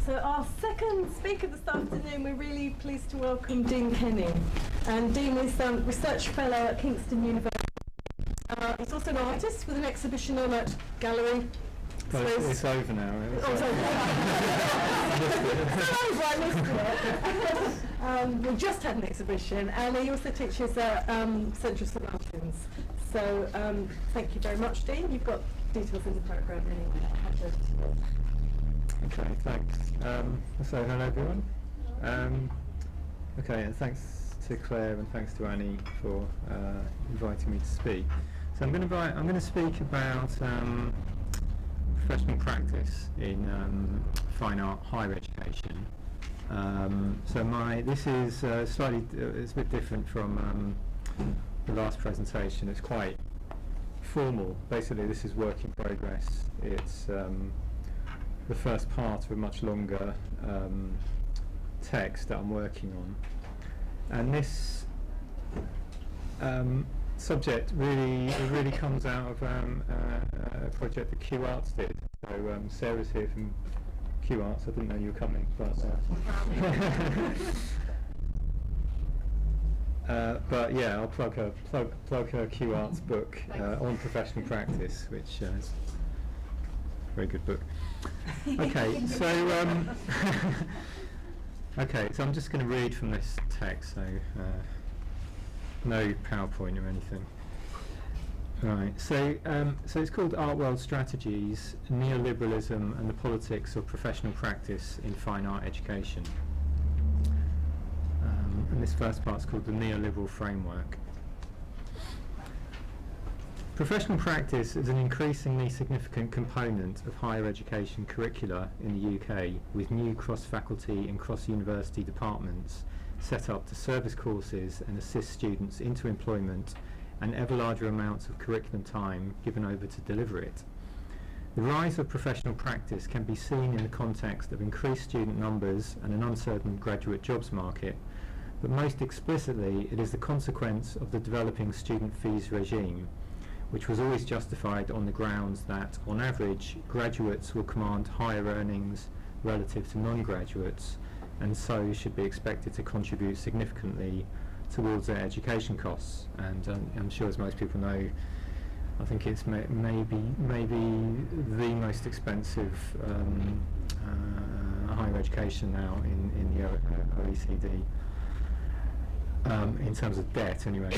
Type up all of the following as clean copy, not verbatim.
So our second speaker this afternoon, we're really pleased to welcome Dean Kenny. And Dean is Research Fellow at Kingston University. He's also an artist with an exhibition on at Gallery. Well, it's over now. Really. Oh, it's over. We just had an exhibition, and he also teaches at Central St Martin's. So thank you very much, Dean. You've got details in the programme anyway. I'll have to. Okay, thanks. So hello everyone. Okay, and thanks to Claire and thanks to Annie for inviting me to speak. So I'm going to speak about professional practice in fine art higher education. This is slightly it's a bit different from the last presentation. It's quite formal. Basically, this is work in progress. It's the first part of a much longer text that I'm working on, and this subject really comes out of a project that Q Arts did. So Sarah's here from Q Arts. I didn't know you were coming, but yeah, I'll plug her Q Arts book on professional practice, which is a very good book. Okay, so I'm just going to read from this text. So no PowerPoint or anything. Right. So it's called Art World Strategies: Neoliberalism and the Politics of Professional Practice in Fine Art Education. And this first part's called the Neoliberal Framework. Professional practice is an increasingly significant component of higher education curricula in the UK, with new cross-faculty and cross-university departments set up to service courses and assist students into employment, and ever larger amounts of curriculum time given over to deliver it. The rise of professional practice can be seen in the context of increased student numbers and an uncertain graduate jobs market, but most explicitly it is the consequence of the developing student fees regime, which was always justified on the grounds that, on average, graduates will command higher earnings relative to non-graduates, and so should be expected to contribute significantly towards their education costs. And I'm sure, as most people know, I think it's maybe the most expensive higher education now in the OECD. In terms of debt, anyway.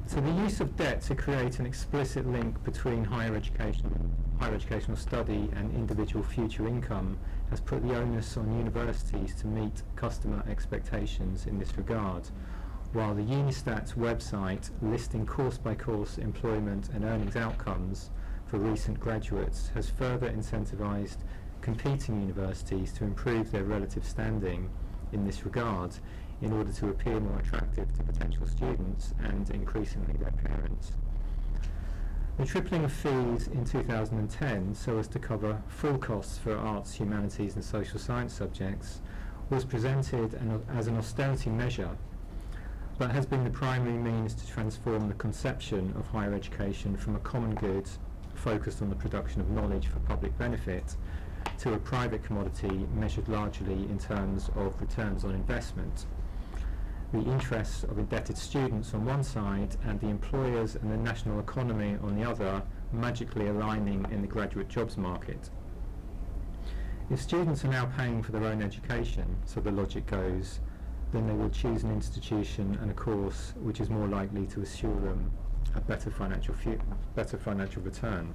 So the use of debt to create an explicit link between higher educational study and individual future income has put the onus on universities to meet customer expectations in this regard, while the Unistat's website listing course-by-course employment and earnings outcomes for recent graduates has further incentivised competing universities to improve their relative standing in this regard, in order to appear more attractive to potential students and increasingly their parents. The tripling of fees in 2010 so as to cover full costs for arts, humanities and social science subjects was presented as an austerity measure, but has been the primary means to transform the conception of higher education from a common good focused on the production of knowledge for public benefit to a private commodity measured largely in terms of returns on investment. The interests of indebted students on one side and the employers and the national economy on the other magically aligning in the graduate jobs market. If students are now paying for their own education, so the logic goes, then they will choose an institution and a course which is more likely to assure them a better financial return.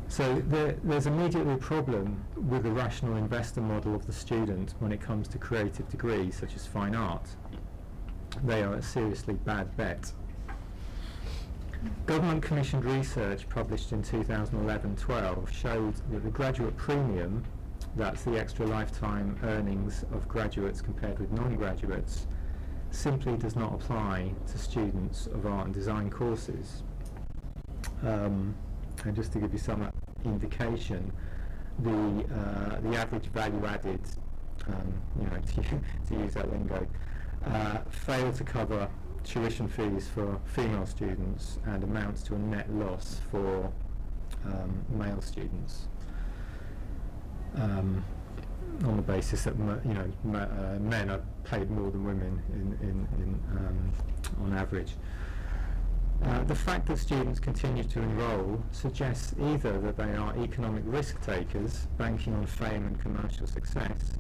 So there's immediately a problem with the rational investor model of the student when it comes to creative degrees such as fine art. They are a seriously bad bet. Government commissioned research published in 2011-12 showed that the graduate premium, that's the extra lifetime earnings of graduates compared with non-graduates, simply does not apply to students of art and design courses. And just to give you some indication, the average value added, to use that lingo, failed to cover tuition fees for female students and amounts to a net loss for male students. on the basis that men are paid more than women on average. The fact that students continue to enrol suggests either that they are economic risk takers banking on fame and commercial success,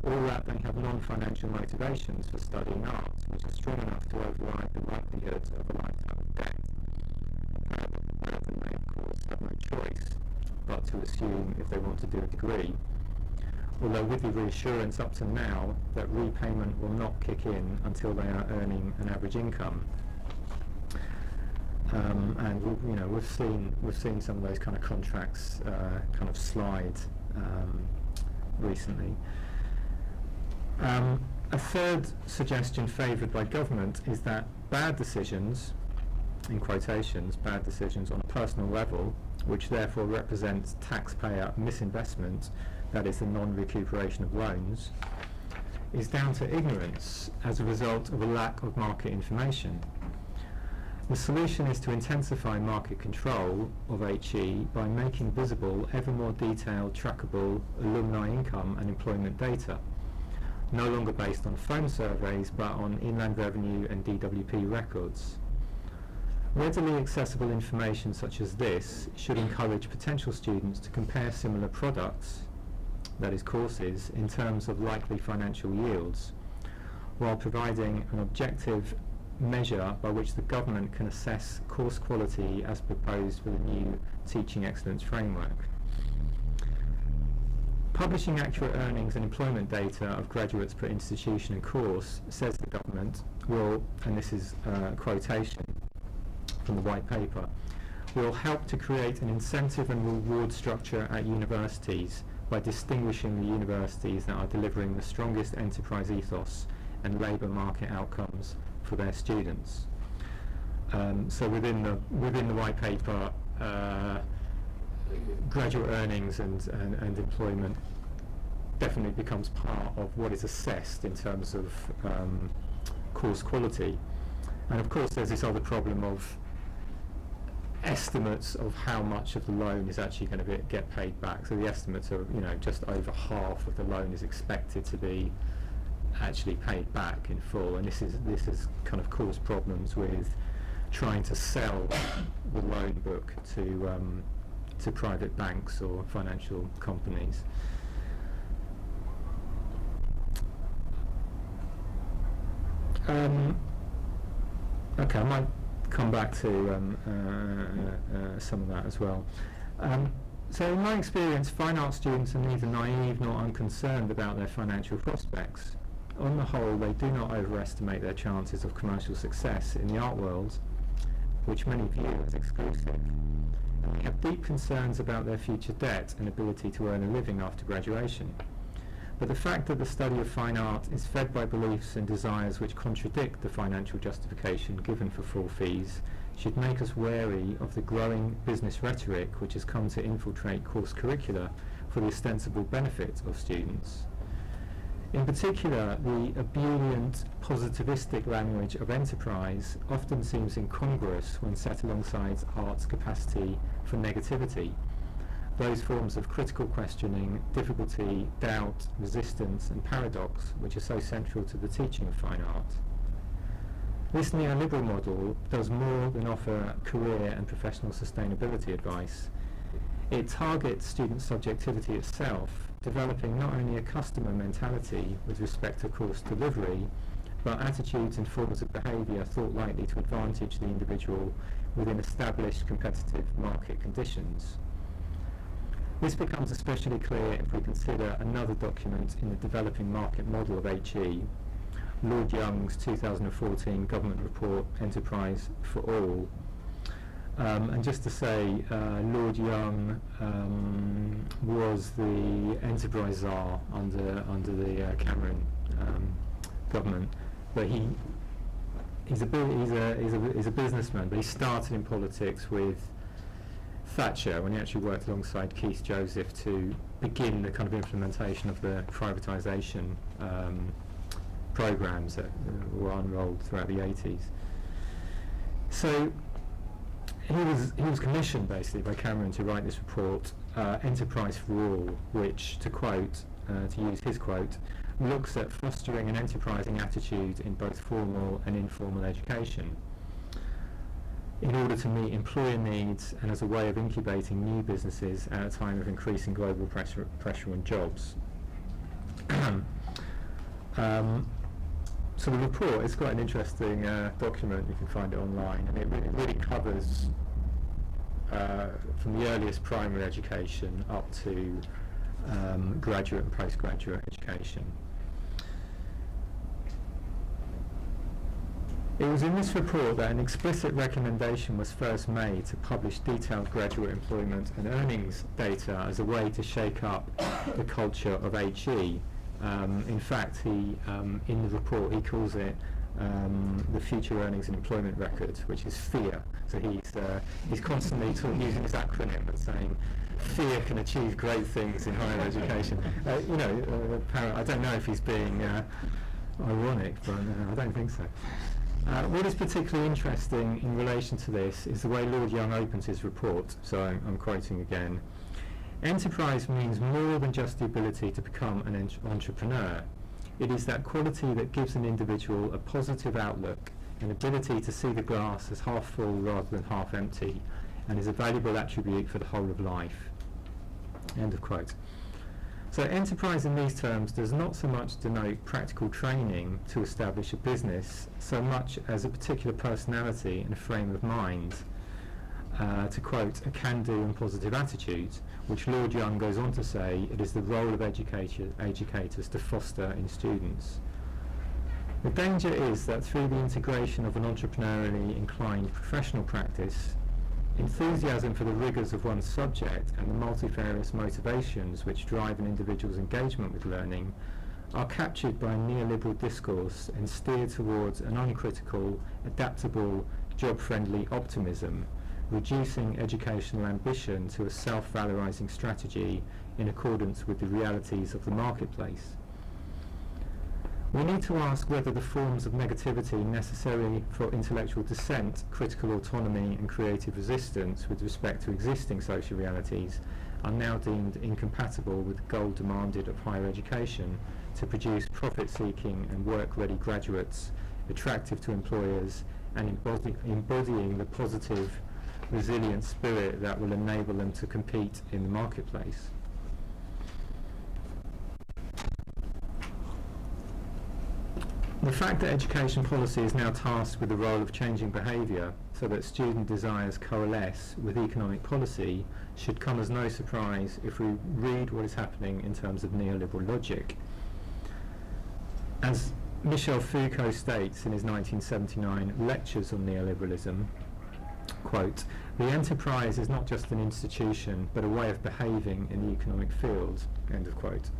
or that they have non-financial motivations for studying arts, which are strong enough to override the likelihood of a lifetime of debt. They, of course, have no choice but to assume if they want to do a degree, although with the reassurance up to now that repayment will not kick in until they are earning an average income. And we've seen some of those kind of contracts kind of slide recently. A third suggestion favoured by government is that bad decisions, in quotations, bad decisions on a personal level, which therefore represents taxpayer misinvestment, that is the non-recuperation of loans, is down to ignorance as a result of a lack of market information. The solution is to intensify market control of HE by making visible ever more detailed, trackable alumni income and employment data, no longer based on phone surveys but on inland revenue and DWP records. Readily accessible information such as this should encourage potential students to compare similar products, that is courses, in terms of likely financial yields, while providing an objective measure by which the government can assess course quality as proposed with a new teaching excellence framework. Publishing accurate earnings and employment data of graduates per institution and course, says the government, will, and this is a quotation from the white paper, will help to create an incentive and reward structure at universities by distinguishing the universities that are delivering the strongest enterprise ethos and labour market outcomes for their students. So within the white paper, graduate earnings and employment definitely becomes part of what is assessed in terms of course quality. And of course there's this other problem of estimates of how much of the loan is actually going to get paid back. So the estimates are, just over half of the loan is expected to be actually paid back in full, and this has kind of caused problems with trying to sell the loan book to private banks or financial companies. Okay, I might come back to some of that as well. So in my experience, fine art students are neither naive nor unconcerned about their financial prospects. On the whole, they do not overestimate their chances of commercial success in the art world, which many view as exclusive. And they have deep concerns about their future debt and ability to earn a living after graduation. But the fact that the study of fine art is fed by beliefs and desires which contradict the financial justification given for full fees should make us wary of the growing business rhetoric which has come to infiltrate course curricula for the ostensible benefit of students. In particular, the ebullient, positivistic language of enterprise often seems incongruous when set alongside art's capacity for negativity. Those forms of critical questioning, difficulty, doubt, resistance and paradox which are so central to the teaching of fine art. This neoliberal model does more than offer career and professional sustainability advice. It targets student subjectivity itself, developing not only a customer mentality with respect to course delivery, but attitudes and forms of behaviour thought likely to advantage the individual within established competitive market conditions. This becomes especially clear if we consider another document in the developing market model of HE, Lord Young's 2014 government report, Enterprise for All. And just to say, Lord Young was the enterprise czar under the Cameron government, but he's a businessman. But he started in politics with Thatcher when he actually worked alongside Keith Joseph to begin the kind of implementation of the privatisation programmes that were unrolled throughout the 80s. So he was commissioned basically by Cameron to write this report, Enterprise for All, which, to use his quote, looks at fostering an enterprising attitude in both formal and informal education in order to meet employer needs and as a way of incubating new businesses at a time of increasing global pressure on jobs. So the report is quite an interesting document. You can find it online, and it really covers from the earliest primary education up to graduate and postgraduate education. It was in this report that an explicit recommendation was first made to publish detailed graduate employment and earnings data as a way to shake up the culture of HE. In fact, in the report, he calls it the Future Earnings and Employment Record, which is FEAR. So he's constantly using this acronym and saying FEAR can achieve great things in higher education. I don't know if he's being ironic, but I don't think so. What is particularly interesting in relation to this is the way Lord Young opens his report. So I'm quoting again. Enterprise means more than just the ability to become an entrepreneur. It is that quality that gives an individual a positive outlook, an ability to see the glass as half full rather than half empty, and is a valuable attribute for the whole of life. End of quote. So enterprise in these terms does not so much denote practical training to establish a business, so much as a particular personality and a frame of mind. To quote, a can-do and positive attitude, which Lord Young goes on to say it is the role of educators to foster in students. The danger is that through the integration of an entrepreneurially inclined professional practice, enthusiasm for the rigours of one's subject and the multifarious motivations which drive an individual's engagement with learning are captured by a neoliberal discourse and steered towards an uncritical, adaptable, job-friendly optimism, reducing educational ambition to a self-valorising strategy in accordance with the realities of the marketplace. We need to ask whether the forms of negativity necessary for intellectual dissent, critical autonomy and creative resistance with respect to existing social realities are now deemed incompatible with the goal demanded of higher education to produce profit-seeking and work-ready graduates, attractive to employers and embodying the positive resilient spirit that will enable them to compete in the marketplace. The fact that education policy is now tasked with the role of changing behaviour so that student desires coalesce with economic policy should come as no surprise if we read what is happening in terms of neoliberal logic. As Michel Foucault states in his 1979 Lectures on Neoliberalism, quote, the enterprise is not just an institution but a way of behaving in the economic field, end of quote.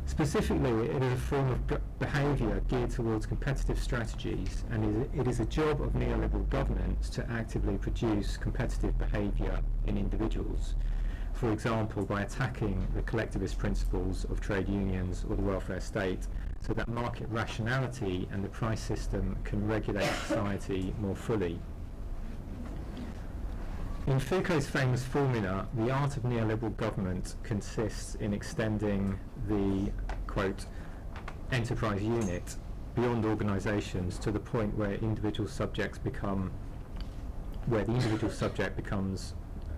Specifically, it is a form of behaviour geared towards competitive strategies, and it is a job of neoliberal governments to actively produce competitive behaviour in individuals, for example by attacking the collectivist principles of trade unions or the welfare state so that market rationality and the price system can regulate society more fully. In Foucault's famous formula, the art of neoliberal government consists in extending the, quote, enterprise unit beyond organisations to the point where the individual subject becomes,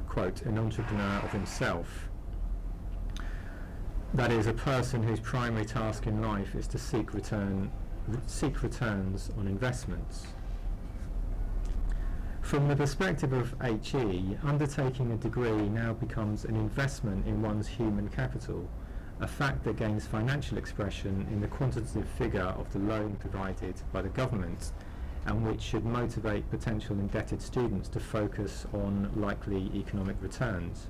quote, an entrepreneur of himself. That is, a person whose primary task in life is to seek returns on investments. From the perspective of HE, undertaking a degree now becomes an investment in one's human capital, a fact that gains financial expression in the quantitative figure of the loan provided by the government, and which should motivate potential indebted students to focus on likely economic returns.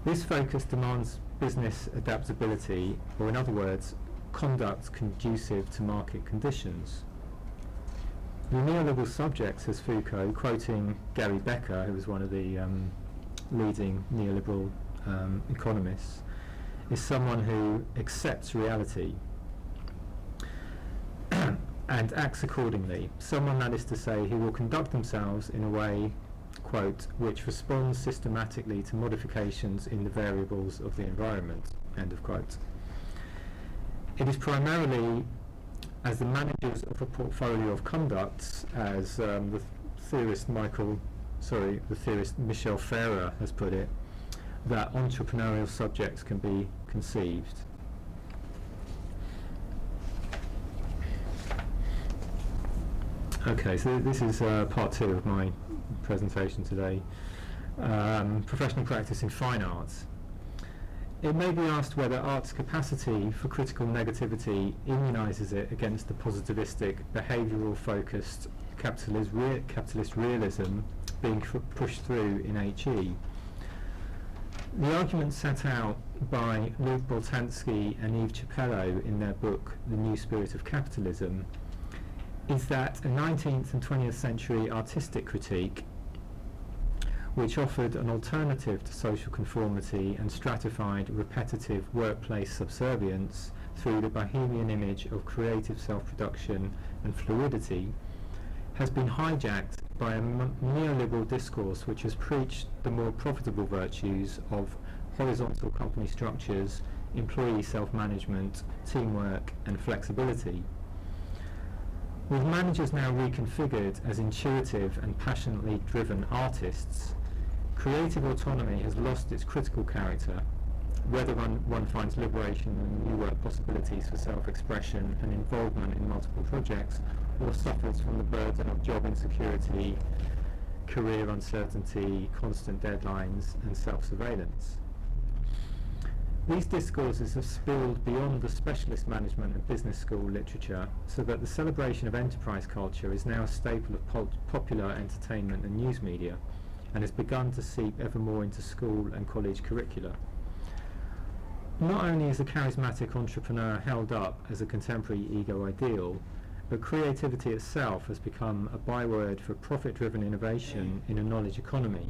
This focus demands business adaptability, or in other words, conduct conducive to market conditions. The neoliberal subject, says Foucault, quoting Gary Becker, who was one of the leading neoliberal economists, is someone who accepts reality. and acts accordingly. Someone, that is to say, who will conduct themselves in a way, quote, which responds systematically to modifications in the variables of the environment, end of quote. It is primarily as the managers of a portfolio of conducts, as the theorist Michel Ferrer has put it, that entrepreneurial subjects can be conceived. Okay, so this is part 2 of my presentation today. Professional practice in fine arts. It may be asked whether art's capacity for critical negativity immunises it against the positivistic, behavioural-focused capitalist realism being pushed through in HE. The argument set out by Luke Boltanski and Yves Chapelleau in their book The New Spirit of Capitalism is that a 19th and 20th century artistic critique, which offered an alternative to social conformity and stratified repetitive workplace subservience through the bohemian image of creative self-production and fluidity, has been hijacked by a neoliberal discourse which has preached the more profitable virtues of horizontal company structures, employee self-management, teamwork and flexibility. With managers now reconfigured as intuitive and passionately driven artists, creative autonomy has lost its critical character, whether one finds liberation and new work possibilities for self-expression and involvement in multiple projects, or suffers from the burden of job insecurity, career uncertainty, constant deadlines, and self-surveillance. These discourses have spilled beyond the specialist management and business school literature, so that the celebration of enterprise culture is now a staple of popular entertainment and news media, and has begun to seep ever more into school and college curricula. Not only is a charismatic entrepreneur held up as a contemporary ego ideal, but creativity itself has become a byword for profit-driven innovation in a knowledge economy.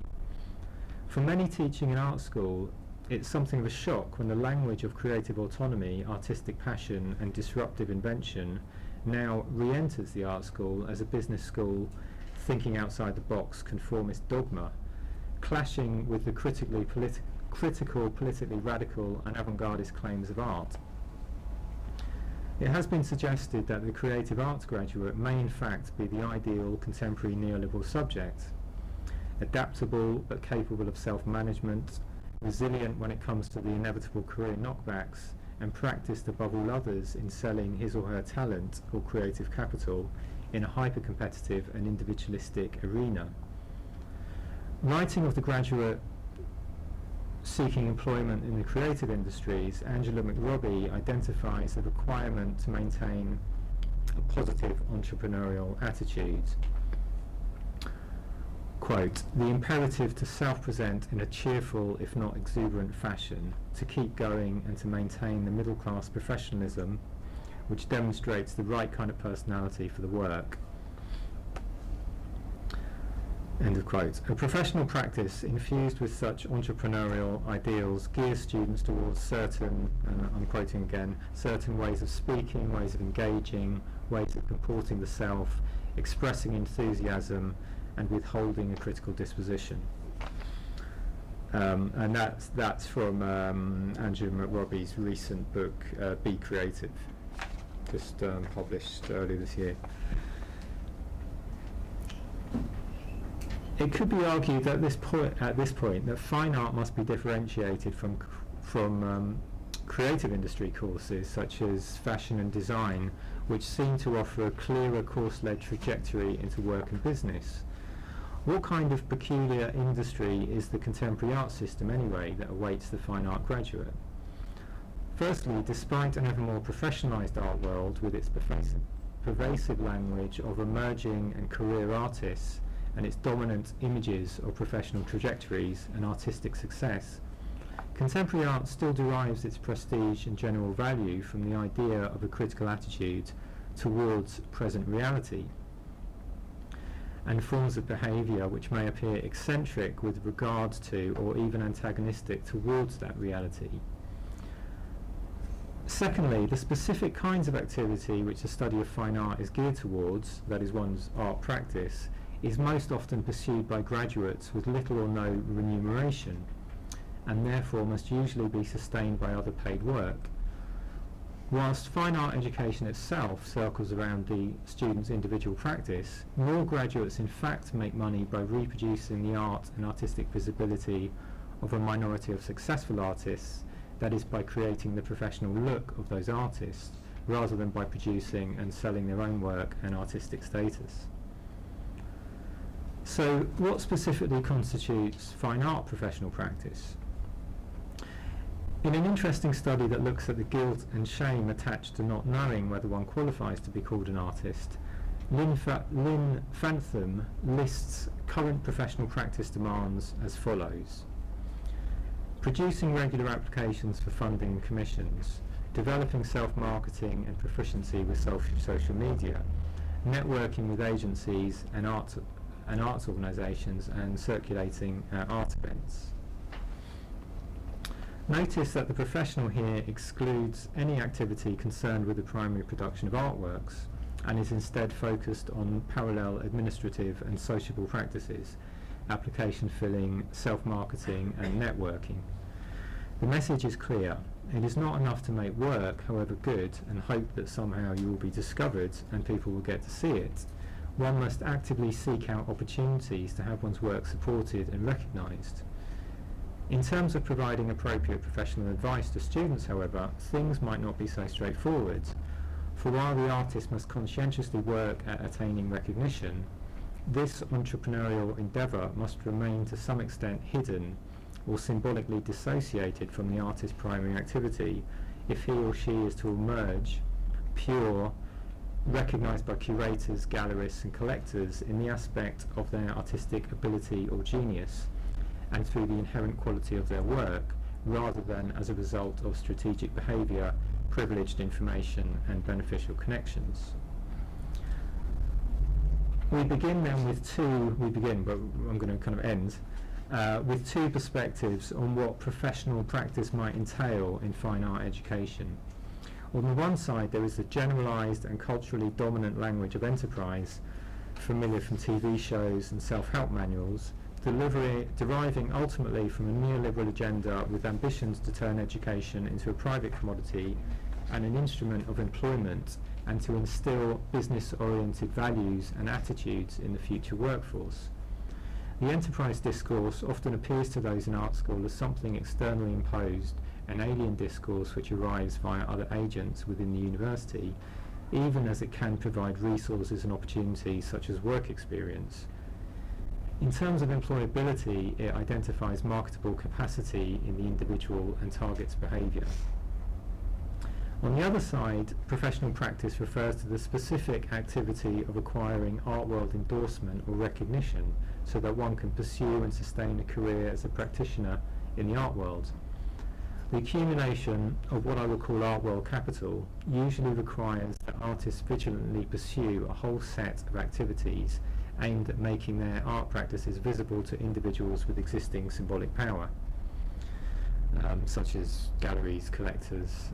For many teaching in art school, it's something of a shock when the language of creative autonomy, artistic passion and disruptive invention now re-enters the art school as a business school thinking outside the box conformist dogma, clashing with the critical, politically radical and avant-gardist claims of art. It has been suggested that the creative arts graduate may in fact be the ideal contemporary neoliberal subject, adaptable but capable of self-management, resilient when it comes to the inevitable career knockbacks, and practiced above all others in selling his or her talent or creative capital in a hyper-competitive and individualistic arena. Writing of the graduate seeking employment in the creative industries, Angela McRobbie identifies the requirement to maintain a positive entrepreneurial attitude. Quote, the imperative to self-present in a cheerful, if not exuberant fashion, to keep going and to maintain the middle-class professionalism which demonstrates the right kind of personality for the work. End of quote. A professional practice infused with such entrepreneurial ideals gears students towards certain, and I'm quoting again, certain ways of speaking, ways of engaging, ways of comporting the self, expressing enthusiasm, and withholding a critical disposition. And that's from Andrew McRobbie's recent book, Be Creative, just published earlier this year. It could be argued at this point that fine art must be differentiated from creative industry courses such as fashion and design, which seem to offer a clearer course-led trajectory into work and business. What kind of peculiar industry is the contemporary art system anyway that awaits the fine art graduate? Firstly, despite an ever more professionalised art world with its pervasive language of emerging and career artists and its dominant images of professional trajectories and artistic success, contemporary art still derives its prestige and general value from the idea of a critical attitude towards present reality, and forms of behaviour which may appear eccentric with regard to or even antagonistic towards that reality. Secondly, the specific kinds of activity which the study of fine art is geared towards, that is one's art practice, is most often pursued by graduates with little or no remuneration, and therefore must usually be sustained by other paid work. Whilst fine art education itself circles around the student's individual practice, more graduates in fact make money by reproducing the art and artistic visibility of a minority of successful artists, that is by creating the professional look of those artists, rather than by producing and selling their own work and artistic status. So what specifically constitutes fine art professional practice? In an interesting study that looks at the guilt and shame attached to not knowing whether one qualifies to be called an artist, Lynn Fantham lists current professional practice demands as follows: producing regular applications for funding and commissions, developing self-marketing and proficiency with social media, networking with agencies and arts organisations, and circulating art events. Notice that the professional here excludes any activity concerned with the primary production of artworks and is instead focused on parallel administrative and sociable practices, application filling, self-marketing and networking. The message is clear. It is not enough to make work, however good, and hope that somehow you will be discovered and people will get to see it. One must actively seek out opportunities to have one's work supported and recognised. In terms of providing appropriate professional advice to students, however, things might not be so straightforward. For while the artist must conscientiously work at attaining recognition, this entrepreneurial endeavour must remain to some extent hidden or symbolically dissociated from the artist's primary activity if he or she is to emerge pure, recognised by curators, gallerists and collectors in the aspect of their artistic ability or genius, and through the inherent quality of their work, rather than as a result of strategic behaviour, privileged information and beneficial connections. We begin then with but I'm going to kind of end, with two perspectives on what professional practice might entail in fine art education. On the one side, there is the generalised and culturally dominant language of enterprise, familiar from TV shows and self-help manuals, deriving ultimately from a neoliberal agenda with ambitions to turn education into a private commodity and an instrument of employment, and to instill business-oriented values and attitudes in the future workforce. The enterprise discourse often appears to those in art school as something externally imposed, an alien discourse which arrives via other agents within the university, even as it can provide resources and opportunities such as work experience. In terms of employability, it identifies marketable capacity in the individual and targets behaviour. On the other side, professional practice refers to the specific activity of acquiring art world endorsement or recognition so that one can pursue and sustain a career as a practitioner in the art world. The accumulation of what I will call art world capital usually requires that artists vigilantly pursue a whole set of activities aimed at making their art practices visible to individuals with existing symbolic power, such as galleries, collectors,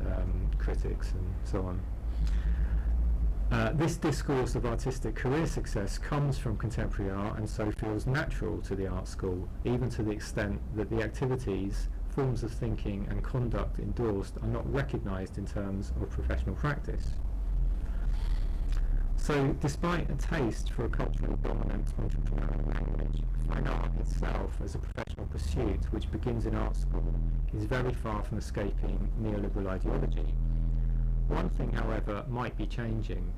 critics and so on. This discourse of artistic career success comes from contemporary art and so feels natural to the art school, even to the extent that the activities, forms of thinking and conduct endorsed are not recognised in terms of professional practice. So, despite a taste for a culturally dominant entrepreneurial language, fine art itself as a professional pursuit which begins in art school is very far from escaping neoliberal ideology. One thing, however, might be changing.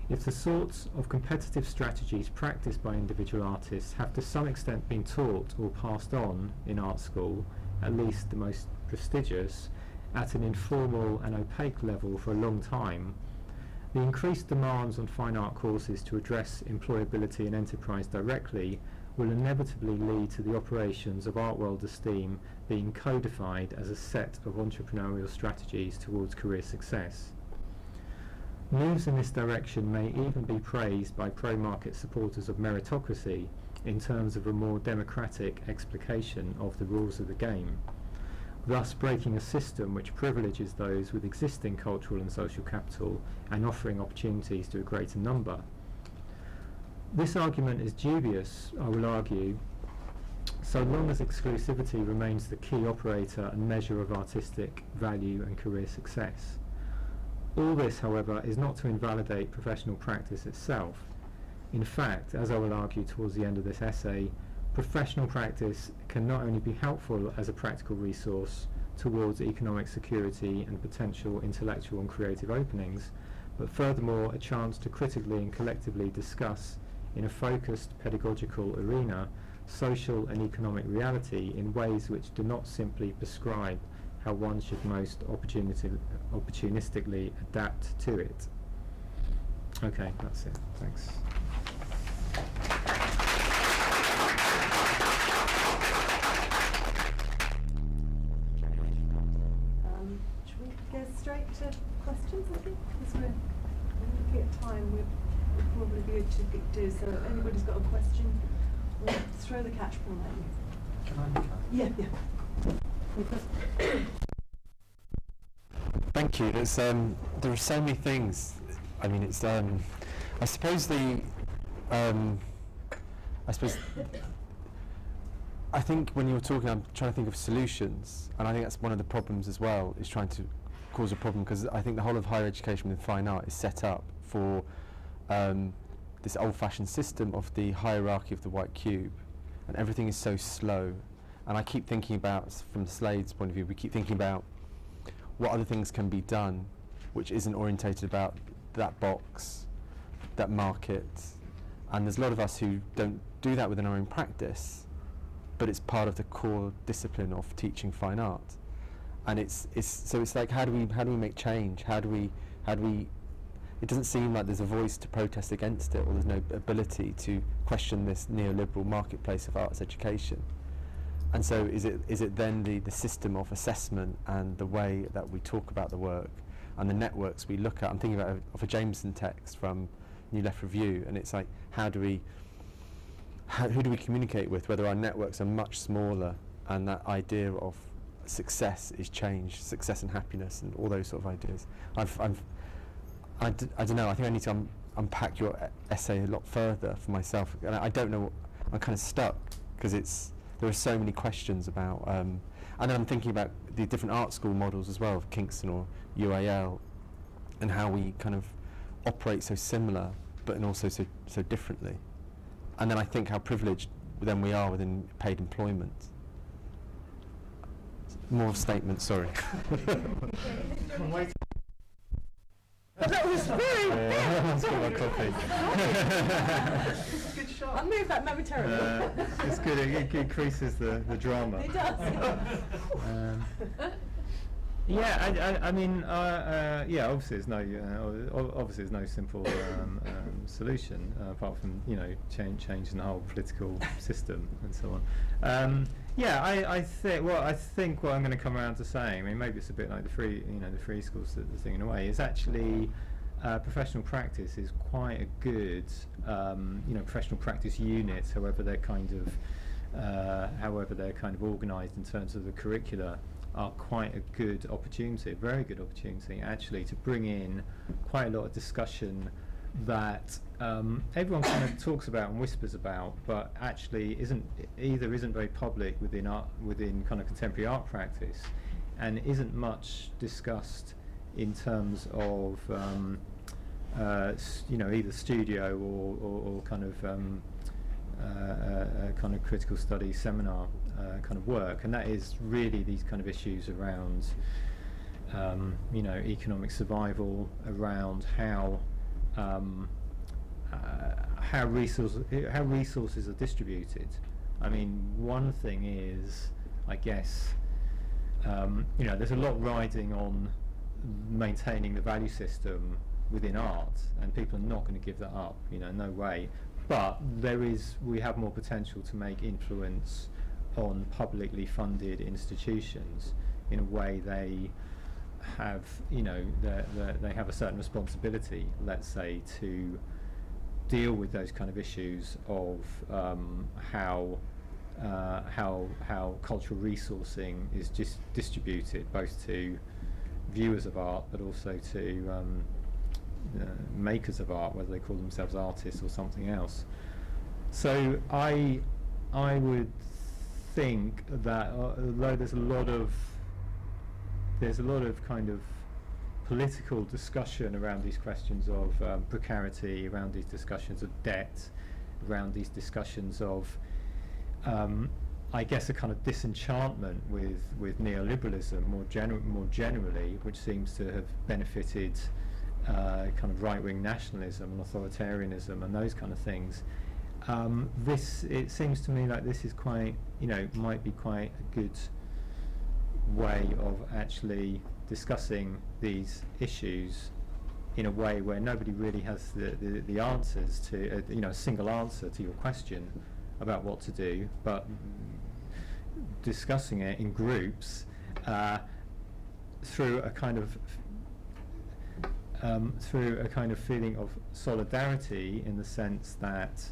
If the sorts of competitive strategies practiced by individual artists have to some extent been taught or passed on in art school, at least the most prestigious, at an informal and opaque level for a long time, the increased demands on fine art courses to address employability and enterprise directly will inevitably lead to the operations of art world esteem being codified as a set of entrepreneurial strategies towards career success. Moves in this direction may even be praised by pro-market supporters of meritocracy in terms of a more democratic explication of the rules of the game. thus breaking a system which privileges those with existing cultural and social capital and offering opportunities to a greater number. This argument is dubious, I will argue, so long as exclusivity remains the key operator and measure of artistic value and career success. All this, however, is not to invalidate professional practice itself. In fact, as I will argue towards the end of this essay, professional practice can not only be helpful as a practical resource towards economic security and potential intellectual and creative openings, but furthermore a chance to critically and collectively discuss in a focused pedagogical arena social and economic reality in ways which do not simply prescribe how one should most opportunistically adapt to it. Okay, that's it. Thanks. Should we go straight to questions, I think? Because we're looking at time, we'd probably be good to do. So if anybody's got a question, we'll throw the catch ball at you. Can I? Yeah. Thank you. There's there are so many things. I mean, it's I suppose I think when you're talking, I'm trying to think of solutions, and I think that's one of the problems as well, is trying to cause a problem, because I think the whole of higher education with fine art is set up for this old-fashioned system of the hierarchy of the white cube, and everything is so slow. And I keep thinking about, from Slade's point of view, we keep thinking about what other things can be done which isn't orientated about that box, that market. And there's a lot of us who don't do that within our own practice, but it's part of the core discipline of teaching fine art. And so it's like, how do we make change? How do we it doesn't seem like there's a voice to protest against it, or there's no ability to question this neoliberal marketplace of arts education. And so is it then the system of assessment and the way that we talk about the work and the networks we look at? I'm thinking of a Jameson text from New Left Review, and it's like, who do we communicate with, whether our networks are much smaller, and that idea of success is change, success and happiness, and all those sort of ideas. I don't know, I think I need to unpack your essay a lot further for myself, and I don't know, I'm kind of stuck, because there are so many questions about, and then I'm thinking about the different art school models as well, of Kingston or UAL, and how we kind of operate so similar, but and also so differently. And then I think how privileged then we are within paid employment. More statements, sorry. That was very Let's get my coffee. good shot. I'll move that momentarily. It's good, it increases the drama. It does. I mean, obviously there's no simple solution apart from changing the whole political system and so on. I think what I'm going to come around to saying, I mean, maybe it's a bit like the free schools thing in a way, is actually professional practice is quite a good professional practice units, however they're kind of organised in terms of the curricula, are quite a good opportunity, a very good opportunity actually, to bring in quite a lot of discussion that everyone kind of talks about and whispers about, but actually isn't very public within kind of contemporary art practice, and isn't much discussed in terms of either studio or kind of critical study seminar kind of work, and that is really these kind of issues around economic survival, around how resources are distributed. I mean, one thing is, I guess, there's a lot riding on maintaining the value system within art, and people are not going to give that up, no way. But we have more potential to make influence on publicly funded institutions in a way they have, they have a certain responsibility, let's say, to deal with those kind of issues of how how cultural resourcing is just distributed both to viewers of art, but also to makers of art, whether they call themselves artists or something else. So I would think that although there's a lot of kind of political discussion around these questions of precarity, around these discussions of debt, around these discussions of I guess a kind of disenchantment with neoliberalism more generally, which seems to have benefited kind of right-wing nationalism and authoritarianism and those kind of things. It seems to me like this is quite, might be quite a good way of actually discussing these issues in a way where nobody really has the answers to, a single answer to your question about what to do, but discussing it in groups through a kind of feeling of solidarity, in the sense that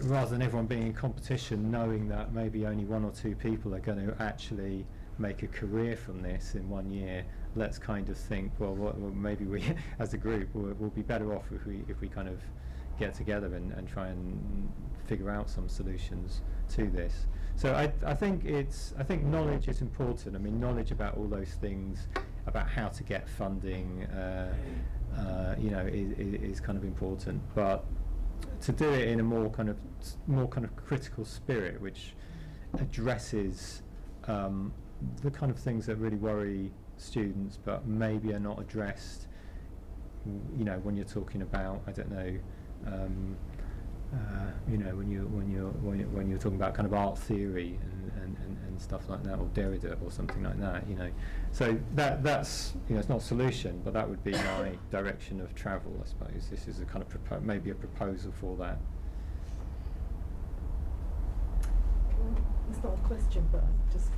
rather than everyone being in competition, knowing that maybe only one or two people are going to actually make a career from this in 1 year, let's kind of think, well, maybe we as a group we'll be better off if we kind of get together and try and figure out some solutions to this. So I think knowledge is important. I mean, knowledge about all those things, about how to get funding, is kind of important. But to do it in a more kind of critical spirit, which addresses the kind of things that really worry students, but maybe are not addressed. When you're talking about, I don't know. When you're talking about kind of art theory and stuff like that, or Derrida or something like that, So that's it's not a solution, but that would be my direction of travel, I suppose. This is a kind of maybe a proposal for that. It's not a question, but just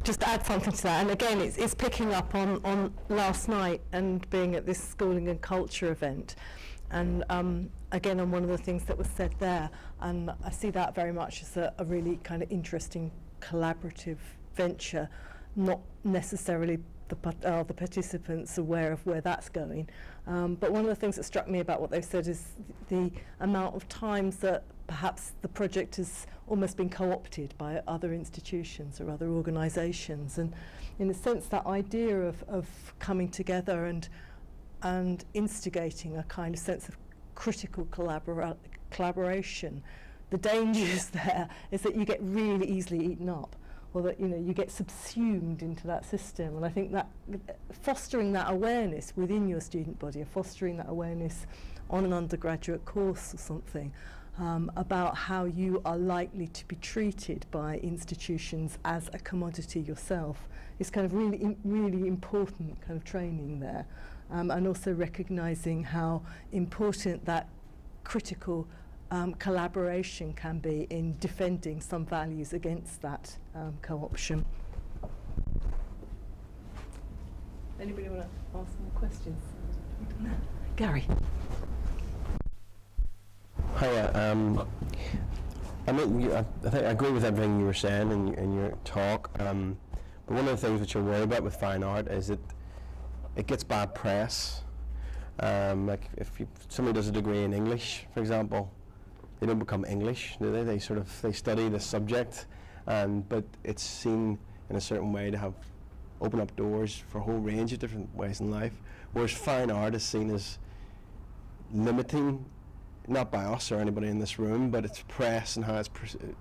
just add something to that. And again, it's picking up on last night and being at this schooling and culture event. And again, on one of the things that was said there, and I see that very much as a really kind of interesting collaborative venture, not necessarily the participants aware of where that's going. But one of the things that struck me about what they've said is the amount of times that perhaps the project has almost been co-opted by other institutions or other organisations. And in a sense, that idea of coming together and instigating a kind of sense of critical collaboration, the dangers there is that you get really easily eaten up, or that you get subsumed into that system. And I think that fostering that awareness within your student body, or fostering that awareness on an undergraduate course or something, about how you are likely to be treated by institutions as a commodity yourself, is kind of really important kind of training there. And also recognising how important that critical collaboration can be in defending some values against that co-option. Anybody want to ask more questions? Gary. Hiya. I think I agree with everything you were saying in your talk. But one of the things which I worry about with fine art is that it gets bad press. Like if somebody does a degree in English, for example, they don't become English, do they? They study the subject, but it's seen in a certain way to have open up doors for a whole range of different ways in life. Whereas fine art is seen as limiting, not by us or anybody in this room, but it's press and how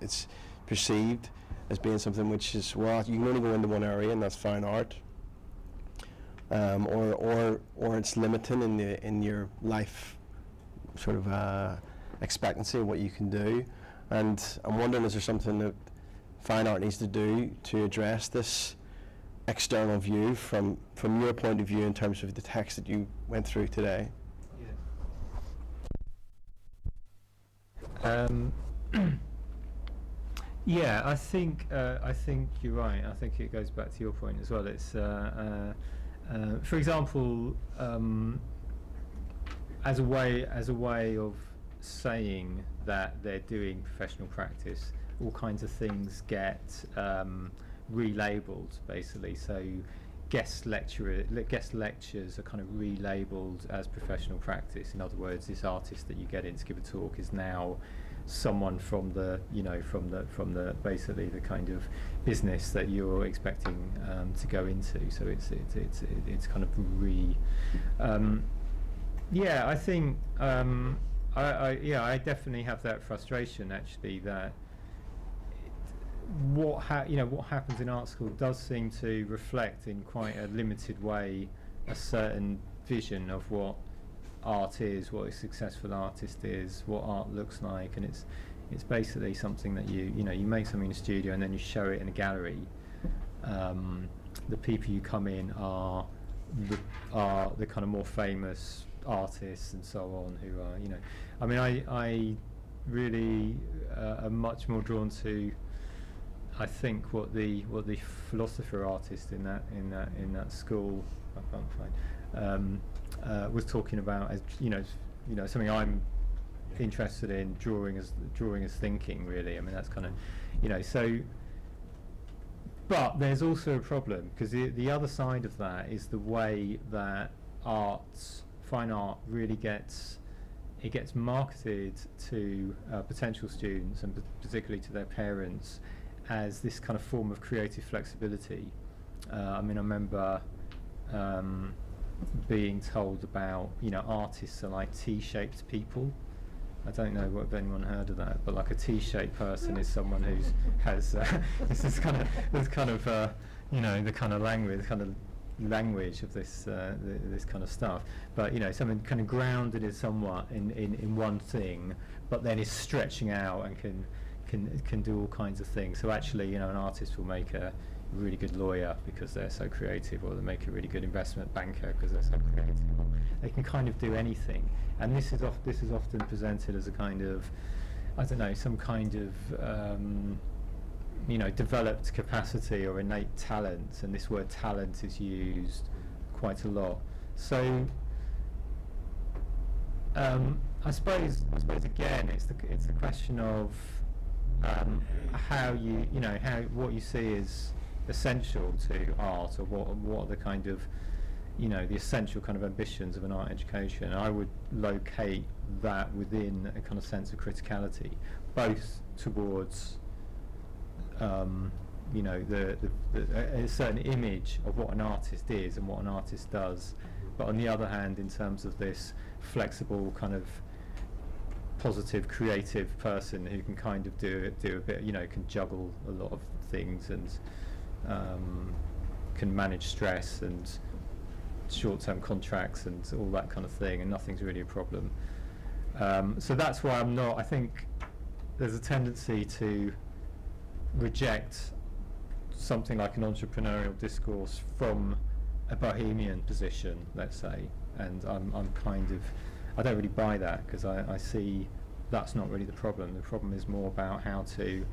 it's perceived as being something which is, well, you can only go into one area, and that's fine art. Or it's limiting in your life sort of expectancy of what you can do. And I'm wondering, is there something that fine art needs to do to address this external view from your point of view in terms of the text that you went through today? Yeah, I think you're right. I think it goes back to your point as well. It's for example, as a way of saying that they're doing professional practice, all kinds of things get relabeled, basically. So guest lectures are kind of relabeled as professional practice. In other words, this artist that you get in to give a talk is now someone from the, from the basically the kind of business that you're expecting to go into. So it's kind of I think I definitely have that frustration, actually, that what happens in art school does seem to reflect in quite a limited way a certain vision of what art is, what a successful artist is, what art looks like, and it's basically something that you make something in a studio and then you show it in a gallery. The people you come in are the kind of more famous artists and so on, who are I really am much more drawn to, I think, what the philosopher artist in that school, I can't find, was talking about, as something I'm interested in, drawing as thinking, really. I mean, that's kind of so. But there's also a problem, because the other side of that is the way that fine art really gets marketed to potential students, and particularly to their parents, as this kind of form of creative flexibility. I remember being told about, artists are like T-shaped people. I don't know if anyone heard of that, but like a T-shaped person is someone who has this kind of the kind of language of this this kind of stuff. But something kind of grounded is somewhat in one thing, but then is stretching out and can do all kinds of things. So actually, an artist will make a really good lawyer because they're so creative, or they make a really good investment banker because they're so creative. They can kind of do anything, and this is often presented as a kind of, I don't know, some kind of developed capacity or innate talent, and this word talent is used quite a lot. So I suppose again it's the question of how what you see is essential to art, or what are the kind of the essential kind of ambitions of an art education. I would locate that within a kind of sense of criticality, both towards a certain image of what an artist is and what an artist does, but on the other hand, in terms of this flexible kind of positive creative person who can kind of do a bit, can juggle a lot of things, and can manage stress and short-term contracts and all that kind of thing, and nothing's really a problem. So that's why I think there's a tendency to reject something like an entrepreneurial discourse from a bohemian position, let's say, and I don't really buy that, because I see that's not really the problem. The problem is more about how to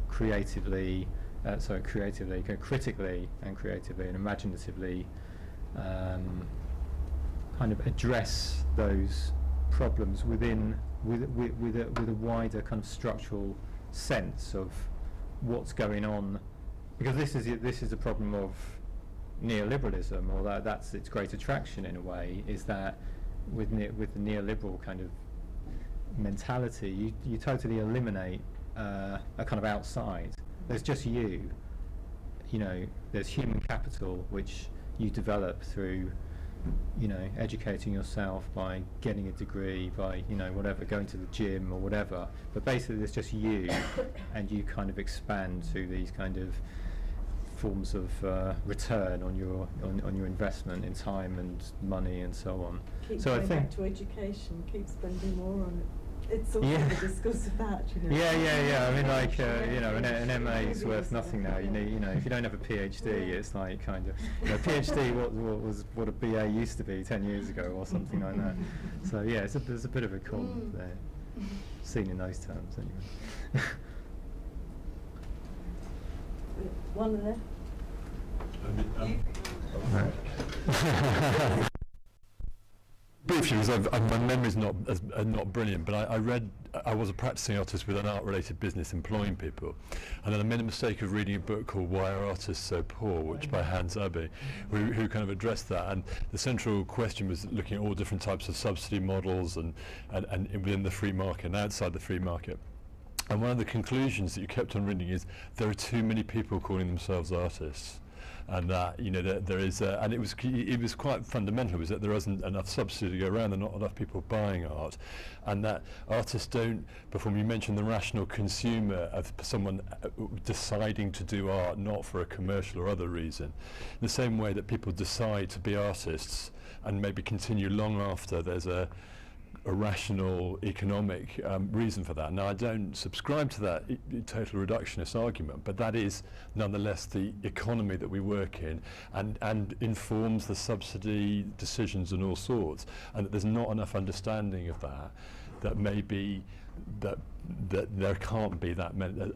critically and creatively and imaginatively kind of address those problems with a wider kind of structural sense of what's going on, because this is a problem of neoliberalism, or that's its great attraction in a way, is that with the neoliberal kind of mentality, you totally eliminate a kind of outside. There's just you. There's human capital which you develop through, educating yourself by getting a degree, by whatever, going to the gym or whatever. But basically, there's just you, and you kind of expand through these kind of forms of return on your investment in time and money and so on. Keep so going I think back to education, keep spending more on it. It's also Yeah. the discourse of that, Yeah. I mean, like, an MA is worth nothing now. If you don't have a PhD, it's like kind of, PhD what a BA used to be 10 years ago or something like that. So yeah, there's a bit of a con there, seen in those terms anyway. One there. briefly, because my memory's not brilliant, but I was a practicing artist with an art-related business employing people, and then I made the mistake of reading a book called Why Are Artists So Poor, which by Hans Abbey, who kind of addressed that, and the central question was looking at all different types of subsidy models and within the free market and outside the free market. And one of the conclusions that you kept on reading is there are too many people calling themselves artists. And that, you know, there is, and it was quite fundamental, was that there isn't enough subsidy to go around, there are not enough people buying art, and that artists don't perform. You mentioned the rational consumer of someone deciding to do art not for a commercial or other reason. In the same way that people decide to be artists and maybe continue long after there's a rational economic reason for that. Now, I don't subscribe to that total reductionist argument, but that is nonetheless the economy that we work in, and informs the subsidy decisions and all sorts, and that there's not enough understanding of that maybe that there can't be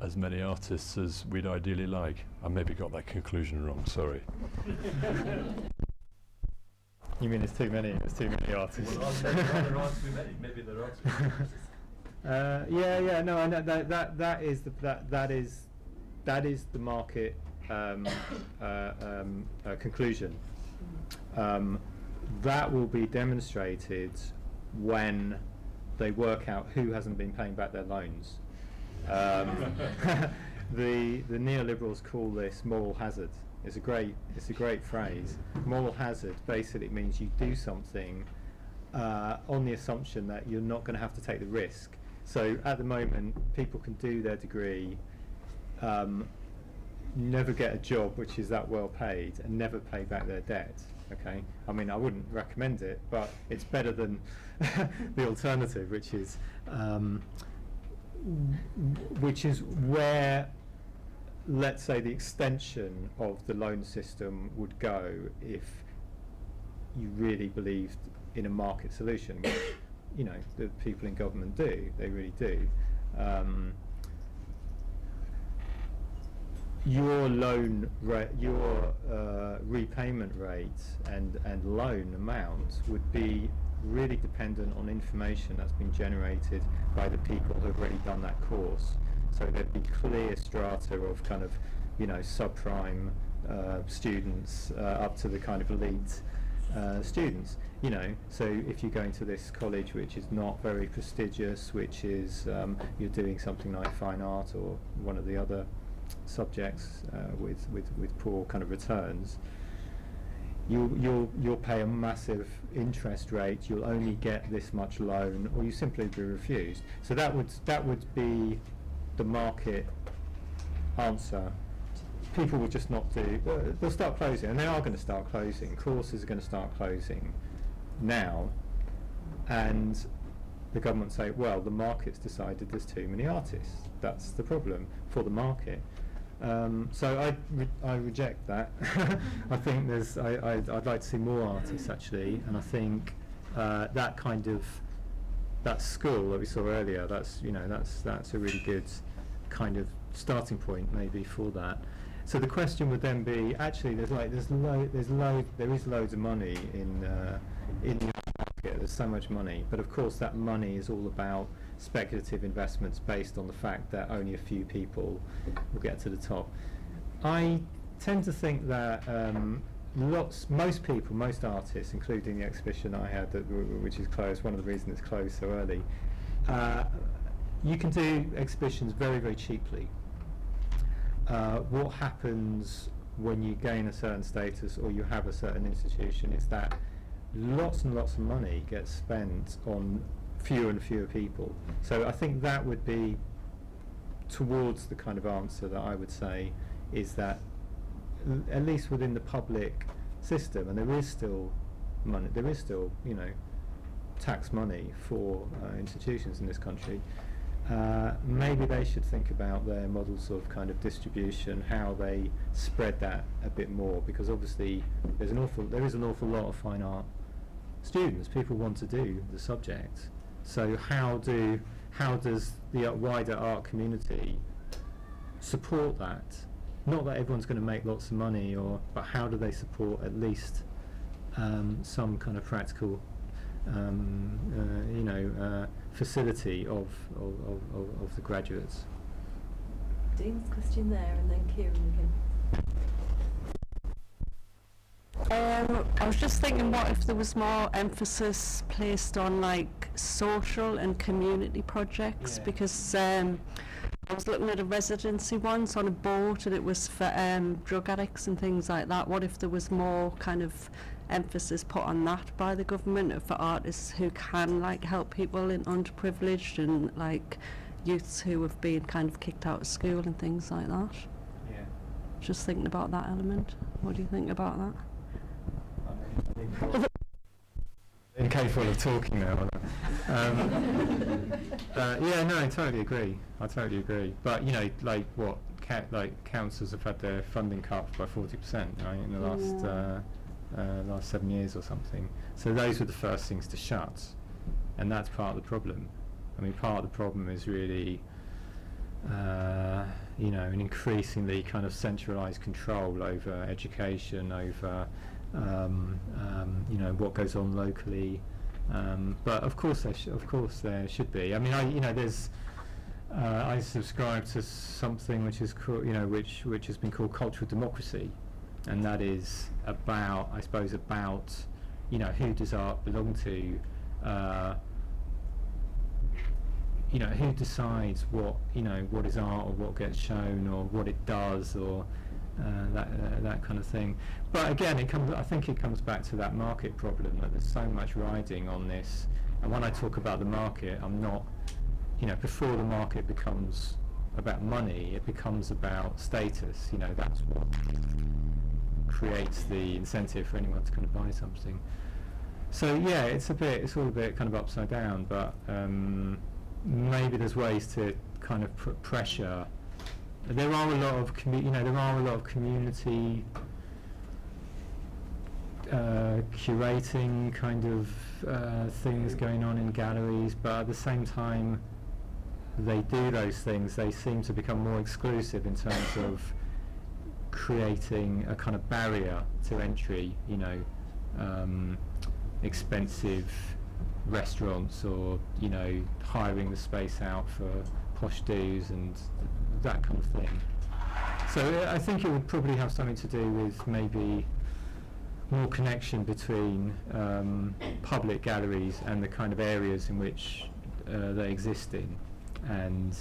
as many artists as we'd ideally like. I maybe got that conclusion wrong, sorry. You mean there's too many artists? Well, maybe there aren't too many. Maybe there are too many. No, I know that is the market conclusion. That will be demonstrated when they work out who hasn't been paying back their loans. The neoliberals call this moral hazard. It's a great phrase. Moral hazard basically means you do something on the assumption that you're not going to have to take the risk. So at the moment, people can do their degree, never get a job which is that well paid, and never pay back their debt. Okay, I mean, I wouldn't recommend it, but it's better than the alternative, which is where, let's say, the extension of the loan system would go if you really believed in a market solution, which, you know, the people in government do, they really do. Your loan rate, your repayment rate and loan amount would be really dependent on information that's been generated by the people who've already done that course. So there'd be clear strata of kind of, you know, subprime students up to the kind of elite students. You know, so if you're going to this college which is not very prestigious, which is you're doing something like fine art or one of the other subjects with poor kind of returns, you'll pay a massive interest rate. You'll only get this much loan, or you simply be refused. So that would be the market answer. People will just not do. They'll start closing, and they are going to start closing. Courses are going to start closing now, and the government say, well, the market's decided there's too many artists. That's the problem for the market. So I reject that. I think I'd like to see more artists actually, and I think that kind of school that we saw earlier, that's a really good kind of starting point maybe for that. So the question would then be, actually there is loads of money in the market. There's so much money, but of course that money is all about speculative investments based on the fact that only a few people will get to the top. I tend to think that most artists, including the exhibition I had which is closed, one of the reasons it's closed so early, you can do exhibitions very, very cheaply. What happens when you gain a certain status or you have a certain institution is that lots and lots of money gets spent on fewer and fewer people. So I think that would be towards the kind of answer that I would say is that at least within the public system, and there is still money, tax money for institutions in this country, maybe they should think about their models of kind of distribution, how they spread that a bit more, because obviously there is an awful lot of fine art students. People want to do the subject. So how does the wider art community support that? Not that everyone's going to make lots of money, but how do they support at least some kind of practical facility of the graduates. Dean's question there, and then Kieran again. I was just thinking, what if there was more emphasis placed on like social and community projects? Yeah. Because I was looking at a residency once on a boat, and it was for drug addicts and things like that. What if there was more kind of emphasis put on that by the government for artists who can like help people in underprivileged and like youths who have been kind of kicked out of school and things like that? Yeah. Just thinking about that element. What do you think about that? Incapable of talking now. Yeah, no, I totally agree. But like what councils have had their funding cut by 40%, right, in the last 7 years or something. So those were the first things to shut, and that's part of the problem. I mean, part of the problem is really, an increasingly kind of centralised control over education, over what goes on locally. But of course there should be. I mean, I subscribe to something which is called, which has been called cultural democracy, and that is about, I suppose, who does art belong to. Who decides what is art, or what gets shown, or what it does, or that kind of thing. But again, I think it comes back to that market problem, that there's so much riding on this. And when I talk about the market, I'm not, before the market becomes about money, it becomes about status. That's what creates the incentive for anyone to kind of buy something. So yeah, it's all a bit kind of upside down, but maybe there's ways to kind of put pressure. There are a lot of community curating kind of things going on in galleries, but at the same time they do those things, they seem to become more exclusive in terms of creating a kind of barrier to entry, expensive restaurants, or hiring the space out for posh dues and that kind of thing. So I think it would probably have something to do with maybe more connection between public galleries and the kind of areas in which they exist in, and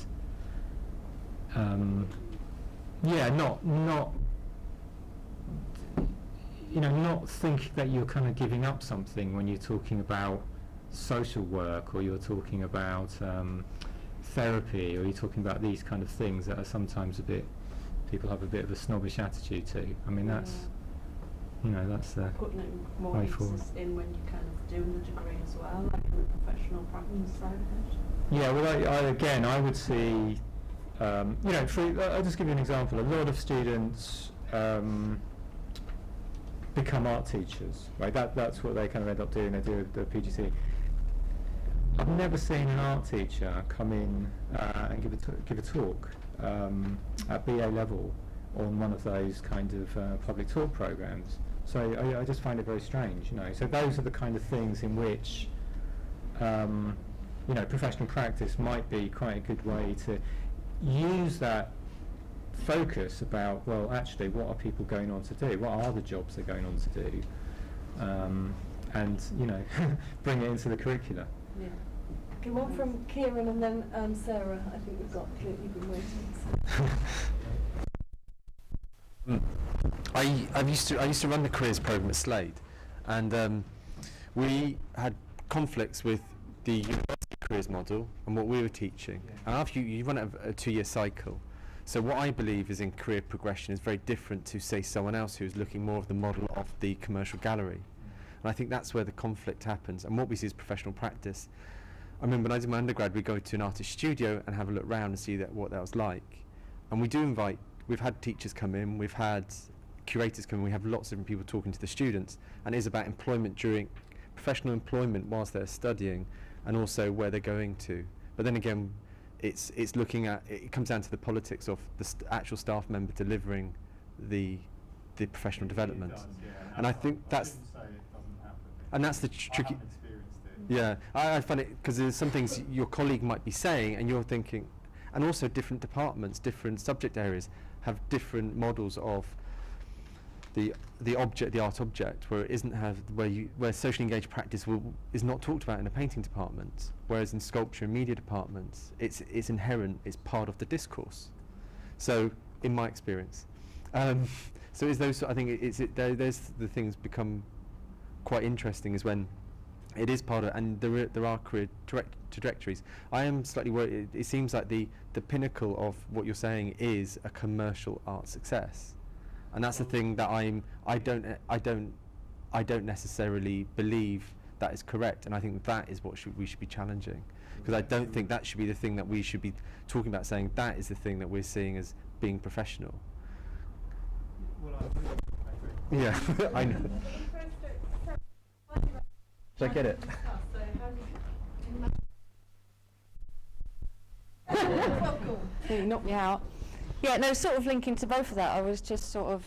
not think that you're kind of giving up something when you're talking about social work, or you're talking about therapy, or you're talking about these kind of things that are sometimes people have a bit of a snobbish attitude to. I mean, that's the putting in more way forward. emphasis in when you're kind of doing the degree as well, like in the professional practice side of it. Yeah, well, I would see, I'll just give you an example. A lot of students become art teachers, right? That's what they kind of end up doing. They do the PGC. I've never seen an art teacher come in and give a talk at BA level on one of those kind of public talk programs. So I just find it very strange, So those are the kind of things in which, professional practice might be quite a good way to use that focus about, well, actually, what are people going on to do? What are the jobs they're going on to do? And bring it into the curricula. Yeah. Okay, one from Kieran, and then Sarah. I think we've got. You've been waiting. I used to run the careers program at Slade, and we had conflicts with the university careers model and what we were teaching. Yeah. And after you run a 2-year cycle, so what I believe is in career progression is very different to, say, someone else who's looking more of the model of the commercial gallery. And I think that's where the conflict happens. And what we see is professional practice. I remember when I did my undergrad, we'd go to an artist studio and have a look round and see what that was like. And we do invite, we've had teachers come in, we've had curators come in, we have lots of different people talking to the students, and it is about employment professional employment whilst they're studying, and also where they're going to. But then again, it's looking at, it comes down to the politics of the actual staff member delivering the professional development. It does, yeah. And I think that's, shouldn't say it doesn't happen. and that's the I tricky. haven't experienced it. Yeah, I find it because there's some things your colleague might be saying and you're thinking, and also different departments, different subject areas have different models of the art object, where it isn't where socially engaged practice is not talked about in a painting department, whereas in sculpture and media departments it's inherent, it's part of the discourse. So in my experience, so is those, I think there's the things become quite interesting is when it is part of, and there are career trajectories. I am slightly worried. It seems like the pinnacle of what you're saying is a commercial art success, and that's the thing that I don't necessarily believe that is correct, and I think that is what we should be challenging, because I don't think that should be the thing that we should be talking about, saying that is the thing that we're seeing as being professional. Well, I agree. Yeah, I know. Should I get it? You knocked me out. Yeah, no, sort of linking to both of that, I was just sort of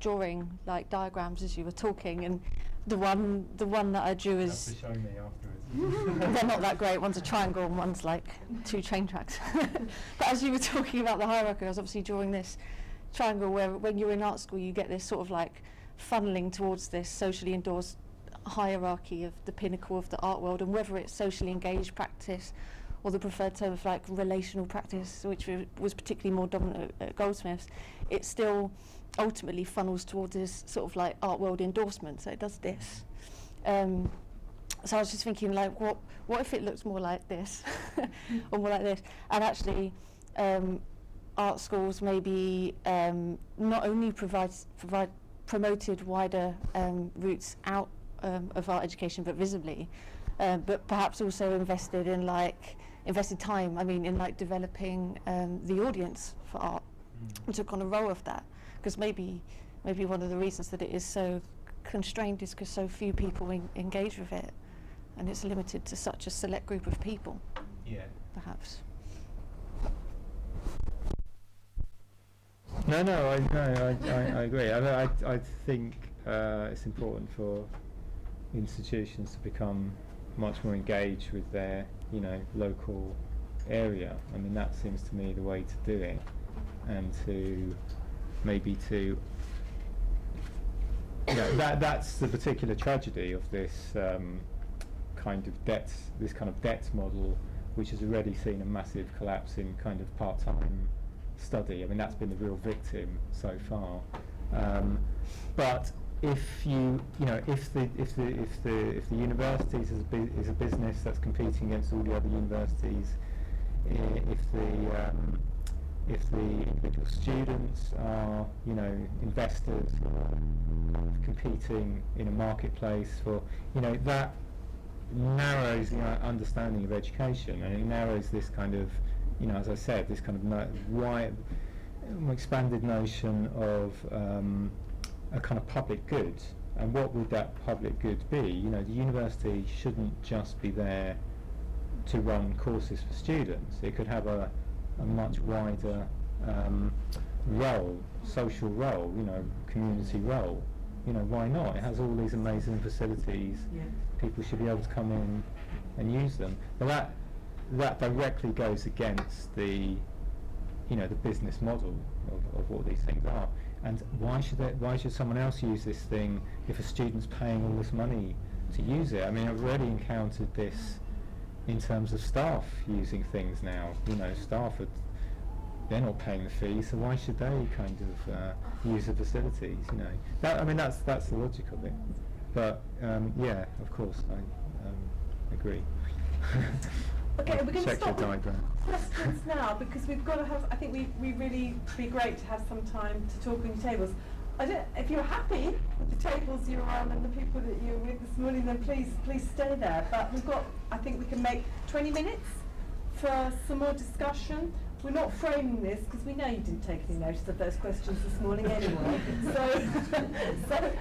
drawing like diagrams as you were talking, and the one that I drew is Show me afterwards. they're not that great. One's a triangle and one's like 2 train tracks. But as you were talking about the hierarchy, I was obviously drawing this triangle where when you're in art school you get this sort of like funneling towards this socially endorsed hierarchy of the pinnacle of the art world, and whether it's socially engaged practice or the preferred term of like relational practice, which was particularly more dominant at Goldsmiths, it still ultimately funnels towards this sort of like art world endorsement. So it does this. So I was just thinking, like, what if it looks more like this, or more like this? And actually, art schools maybe not only promoted wider routes out of art education, but visibly, but perhaps also invested time. I mean, in like developing the audience for art, and took on a role of that, because maybe one of the reasons that it is so constrained is because so few people engage with it, and it's limited to such a select group of people. Yeah. Perhaps. No, I agree. I think it's important for institutions to become much more engaged with their, local area. I mean, that seems to me the way to do it, and that's the particular tragedy of this kind of debt model, which has already seen a massive collapse in kind of part-time study. I mean, that's been the real victim so far. But if the universities is a business that's competing against all the other universities, if the individual students are, investors competing in a marketplace for, that narrows the understanding of education, and it narrows this kind of, as I said, this kind of expanded notion of a kind of public good. And what would that public good be? The university shouldn't just be there to run courses for students. It could have a much wider role, social role, community role. Why not? It has all these amazing facilities. Yeah. People should be able to come in and use them. But that directly goes against the business model of what these things are. And why should someone else use this thing if a student's paying all this money to use it? I mean, I've already encountered this in terms of staff using things now. Staff they're not paying the fee, so why should they kind of use the facilities? That's the logic of it. But yeah, of course, I agree. Okay, we're going to Check your stop with diagram. questions now, because we've got to have, I think we really be great to have some time to talk on your tables. If you're happy with the tables you're on and the people that you're with this morning, then please stay there. But I think we can make 20 minutes for some more discussion. We're not framing this because we know you didn't take any notice of those questions this morning anyway. So